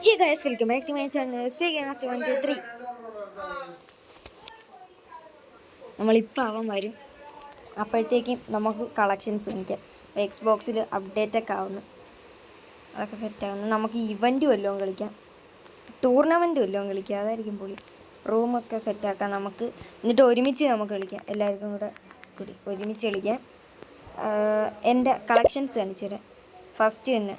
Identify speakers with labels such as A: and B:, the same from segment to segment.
A: Hey guys, welcome back to my channel. C-Games123. നമ്മളിപ്പോൾ അവൻ വരും, അപ്പോഴത്തേക്കും നമുക്ക് കളക്ഷൻസ് മേടിക്കാം. എക്സ്ബോക്സിൽ അപ്ഡേറ്റ് ഒക്കെ ആവുന്നു, അതൊക്കെ സെറ്റാകുന്നു. നമുക്ക് ഇവൻറ്റ് വല്ലതും കളിക്കാം, ടൂർണമെൻറ്റ് വല്ലതും കളിക്കാം, അതായിരിക്കും പൊളി. റൂമൊക്കെ സെറ്റാക്കാം നമുക്ക്, എന്നിട്ട് ഒരുമിച്ച് നമുക്ക് കളിക്കാം. എല്ലാവർക്കും കൂടി ഒരുമിച്ച് കളിക്കാം. എൻ്റെ കളക്ഷൻസ് കാണിച്ചു തരാം. ഫസ്റ്റ് തന്നെ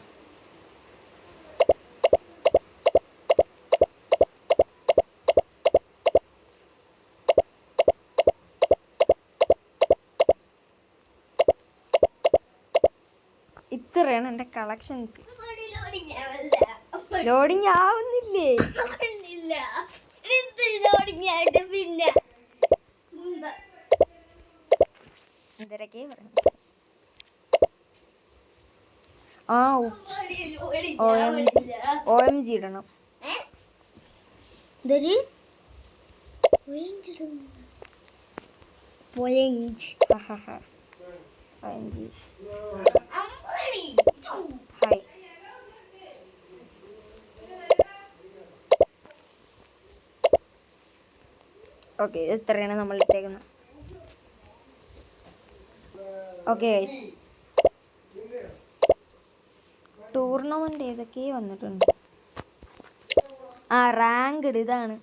A: ഇത്രയാണ് എൻ്റെ കളക്ഷൻസ്. ലോഡിങ് ആവുന്നില്ലേ? പിന്നെ എന്തൊക്കെ പറഞ്ഞു. OMG ഇടണം. ഹായ്. ഓക്കെ, ഇത്രയാണ് നമ്മൾ ഇട്ടേക്കുന്നത്. ഓക്കെ ഗൈസ്, ടൂർണമെൻ്റ് ഏതൊക്കെയോ വന്നിട്ടുണ്ട്. റാങ്ക്ഡ് ഇതാണ്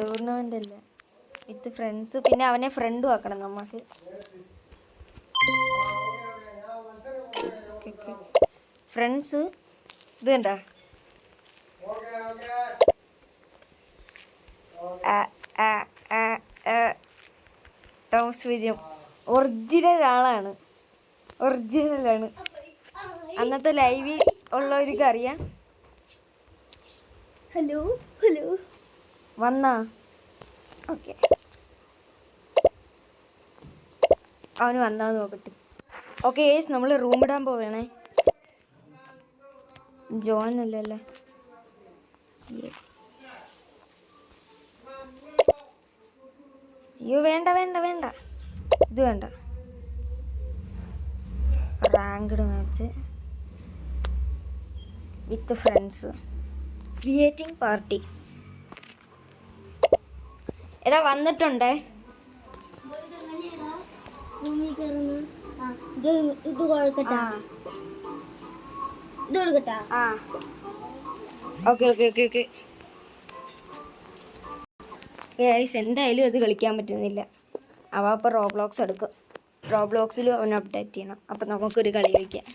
A: ടൂർണമെൻ്റ് അല്ല, വിത്ത് ഫ്രണ്ട്സ്. പിന്നെ അവനെ ഫ്രണ്ടും ആക്കണം നമുക്ക്. ഫ്രണ്ട്സ് ഇത് കണ്ട, ടോംസ് വിജയം ഒറിജിനലാണ്. അന്നത്തെ ലൈവിൽ ഉള്ളവർക്ക് അറിയാം. ഹലോ വന്നാ? ഓക്കെ, അവന് വന്നാന്ന് നോക്കട്ടെ. ഓക്കെ യേസ്, നമ്മൾ റൂം ഇടാൻ പോവേണേ. ജോൺ അല്ലല്ലേ? അയ്യോ വേണ്ട, ഇത് വേണ്ട. Ranked match with friends, creating party. എടാ വന്നിട്ടുണ്ടേ. ഓക്കെ. എന്തായാലും അത് കളിക്കാൻ പറ്റുന്നില്ല. അവ അപ്പോൾ റോബ്ലോക്സ് എടുക്കും. റോബ്ലോക്സിലും അവൻ അപ്ഡേറ്റ് ചെയ്യണം. അപ്പം നമുക്കൊരു കളി കളിക്കാം.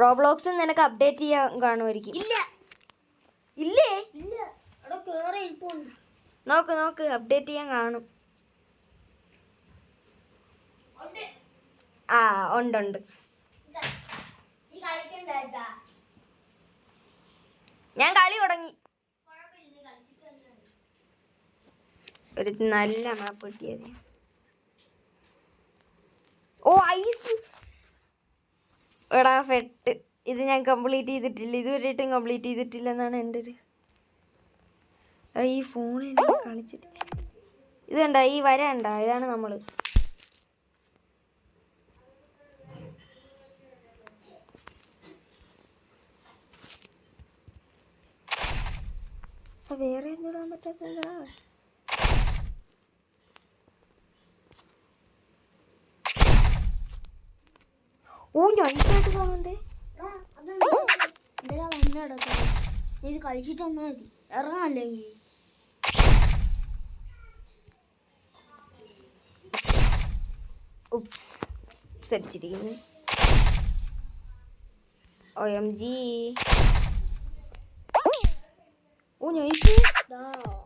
A: റോബ്ലോക്സിൽ നിനക്ക് അപ്ഡേറ്റ് ചെയ്യാൻ കാണുമായിരിക്കും. ഇല്ലേ? നോക്ക് അപ്ഡേറ്റ് ചെയ്യാൻ കാണും. ഉണ്ട്. ഞാൻ കളി തുടങ്ങി. ഒരു നല്ല മാപ്പ് കിട്ടിയത്. ഐസ് എടാ ഫെട്ട്. ഇത് ഞാൻ കംപ്ലീറ്റ് ചെയ്തിട്ടില്ല, ഇതുവരെയായിട്ടും കംപ്ലീറ്റ് ചെയ്തിട്ടില്ലെന്നാണ് എൻ്റെ ഒരു. ഈ ഫോണിൽ കളിച്ചിട്ടില്ല. ഇത് കണ്ട, ഈ വര കണ്ട, ഇതാണ് നമ്മൾ. വേറെ ഒന്നും ഇടാൻ പറ്റാത്തതാ. നൈസായിട്ട് തോന്നണ്ടേ.
B: ഇത് കളിച്ചിട്ട് വന്നാൽ മതി, ഇറങ്ങല്ലെങ്കിൽ.
A: അടിച്ചിരിക്കുന്നു. OMG.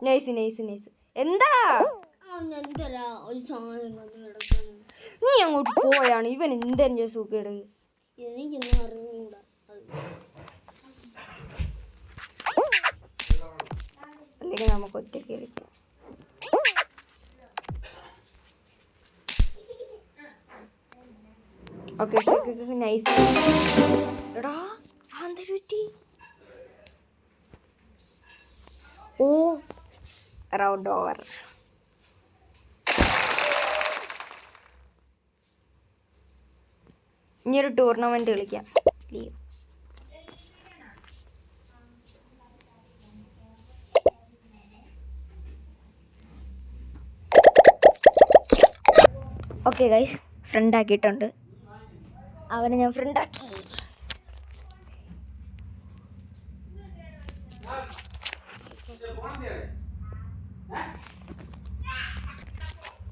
A: നൈസ്. എന്താ
B: ഒരു സാധനം
A: നീ അങ്ങോട്ട് പോയാണ്? ഇവൻ എന്തെങ്കിലും സുഖേട്.
B: എനിക്കൊന്നും അറിഞ്ഞൂടാ.
A: അല്ലെങ്കിൽ നമുക്ക് ഒറ്റയ്ക്ക് കളിക്കാം. Okay nice. എടാ എന്തൊരു റൗണ്ട് ഓവർ. ഇനിയൊരു ടൂർണമെൻറ്റ് കളിക്കാം. ലീവ്. ഓക്കെ ഗൈസ്, ഫ്രണ്ട് ആക്കിയിട്ടുണ്ട്. അവനെ ഞാൻ ഫ്രണ്ടാക്കി.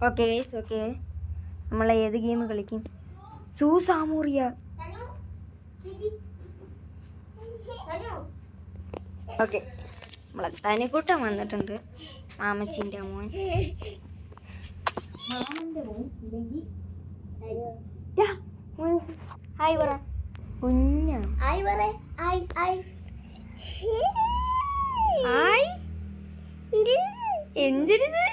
A: Okay guys, okay. നമ്മൾ ഏത് ഗെയിം കളിക്കും? സൂസാമൂറിയ. ഓക്കെ, നമ്മളെ തനിക്കൂട്ടം വന്നിട്ടുണ്ട്. മാമച്ചിൻ്റെ മോൻ. മാമൻ്റെ മോൻ ഇല്ലെങ്കിൽ ഹായ് പറ. കുഞ്ഞാണ്.
B: ഹായ് പറ. Hi hi.
A: ഹായ്. എന്തിരുത്?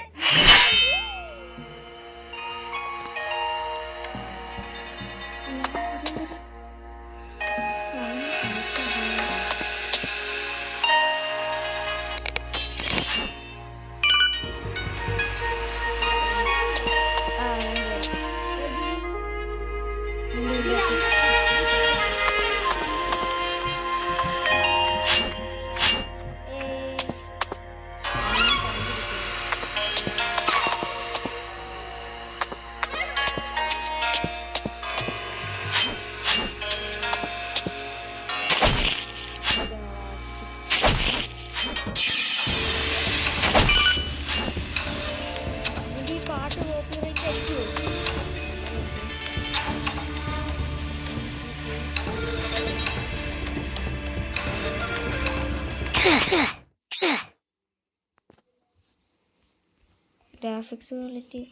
A: Graphics quality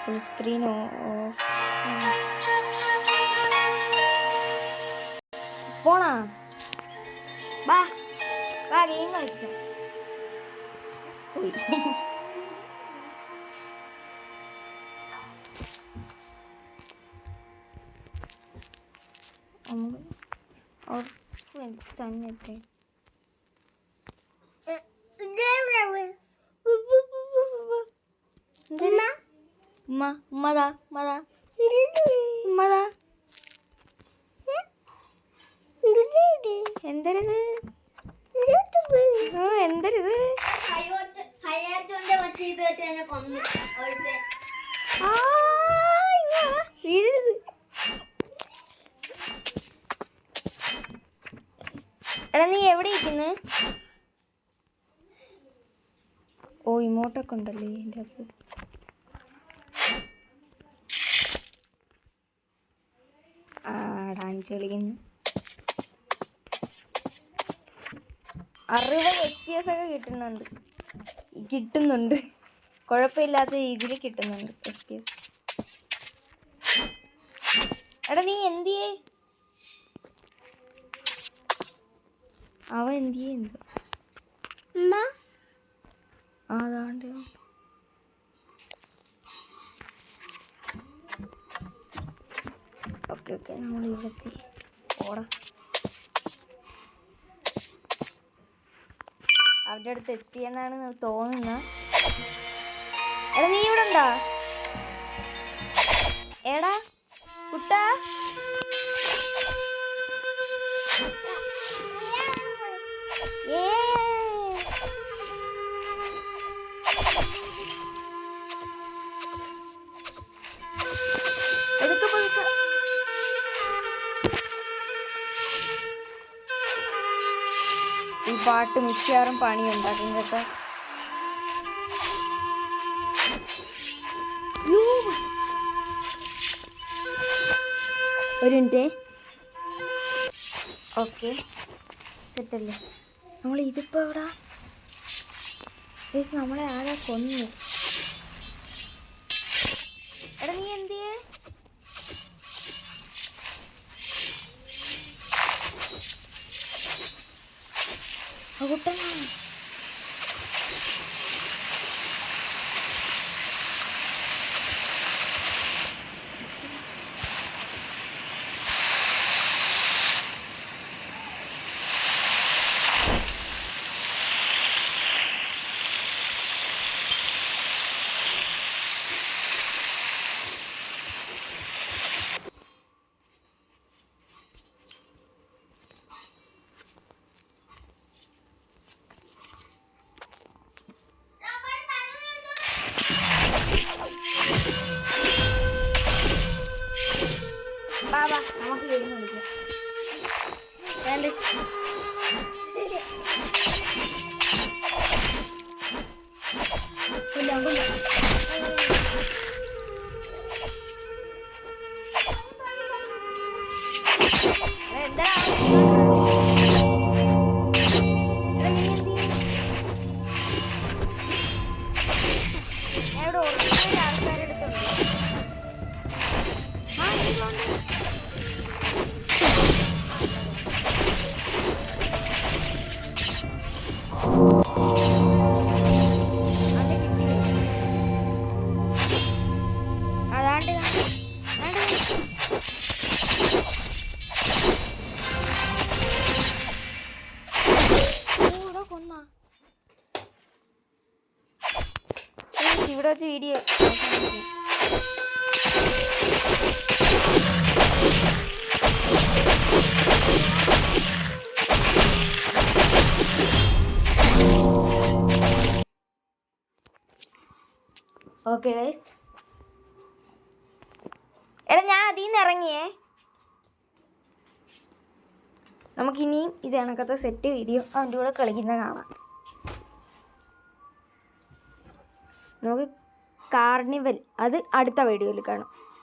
A: full screen off. പോണാ? ബാ ബാ, ഗെയിം കളിച്ച പോയി. തന്നെ ഉമ്മതാ ഉമ്മതാ ഉമ്മതാ. എന്തരത്? എന്തരത്? വീഴരുത്. എടാ നീ എവിടെ ഇരിക്കുന്നു? ഓ, ഇമോട്ടൊക്കെ ഉണ്ടല്ലേ എൻ്റെ അകത്ത്. ഡാൻസ് കളിക്കുന്നു. 60 FPS ഒക്കെ കിട്ടുന്നുണ്ട്. കുഴപ്പമില്ലാത്ത രീതിയിൽ കിട്ടുന്നുണ്ട് FPS. എടാ നീ എന്തിയേ? അവൻ എന്തിയേ? എന്ത് അതാണ്ട് ഓക്കെ ഓക്കെ, നമ്മൾ ഇവിടെത്തി. ഓടാ, അവരുടെ അടുത്ത് എത്തിയെന്നാണ് തോന്നുന്നത്. എടാ നീ ഇവിടെ ഉണ്ടാ? എടാ കുട്ടാ, ഈ പാട്ട് മിക്കവാറും പണി ഉണ്ടാക്കും കേട്ടോ. ഒരു മിനിറ്റ്. ഓക്കെ, സെറ്റല്ലേ? നമ്മൾ ഇതിപ്പോ എവിടാ? നമ്മളെ ആരാ കൊന്നു? എടാ നീ എന്തിയേ? കുട്ടനാ വാ വാ നമുക്ക് ഗെയിം കളിക്കാം. വേണ്ട എന്താ ഞാൻ ഇവിടെ ഒറിജിനൽ ആൾക്കാരുടെ അടുത്തുണ്ട്. ആ എന്തുകൊണ്ട് അത് കിട്ടിയോ? അതാണ്ട് കൊന്ന ഇവിടെ വെച്ച് വീഡിയോ ഓക്കെ ഗൈസ്. എടാ ഞാൻ അതിൽ നിന്ന് ഇറങ്ങിയേ. നമുക്കിനിയും ഇത് കണക്കത്തെ സെറ്റ് വീഡിയോ അവൻ്റെ കൂടെ കളിക്കുന്ന കാണാം. നമുക്ക് കാർണിവൽ അത് അടുത്ത വീഡിയോയിൽ കാണാം.